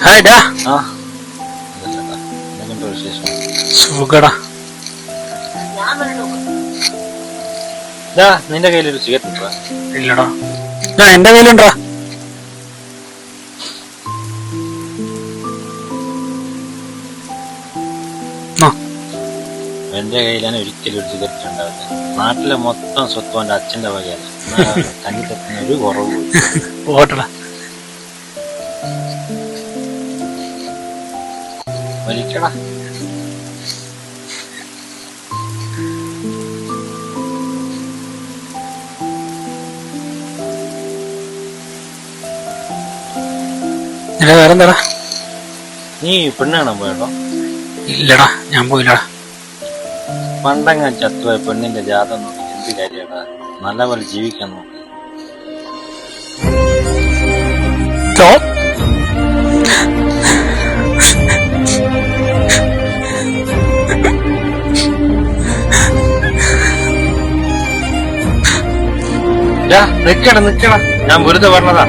Hi ഡാ. ആ എന്തെങ്കിലും വിശേഷം? സുഖടാ. നിന്റെ കയ്യിലൊരു സിഗരറ്റ് ഉണ്ടോ? ഇല്ലടാ. എന്റെ കയ്യിലുണ്ടാ. എന്റെ കയ്യിലാണ് ഒരിക്കലും ഒരു സിഗരറ്റ് ഉണ്ടാവില്ല. നാട്ടിലെ മൊത്തം സ്വത്തും എന്റെ അച്ഛന്റെ വകയല്ല. കഞ്ഞി തട്ടുന്ന ഒരു കുറവ്. ഓട്ടടാ. വലിക്കടാ. വേറെന്താടാ? നീ പെണ്ണ് കാണാൻ പോയട്ടോ? ഇല്ലടാ, ഞാൻ പോയില്ലടാ. പണ്ടങ്ങ ചത്തുപോയ പെണ്ണിന്റെ ജാതം നോക്കി എന്ത് കാര്യടാ? നല്ലപോലെ ജീവിക്കാൻ നോക്കി. നിക്കടാ, ഞാൻ വെറുതെ പറഞ്ഞതാ.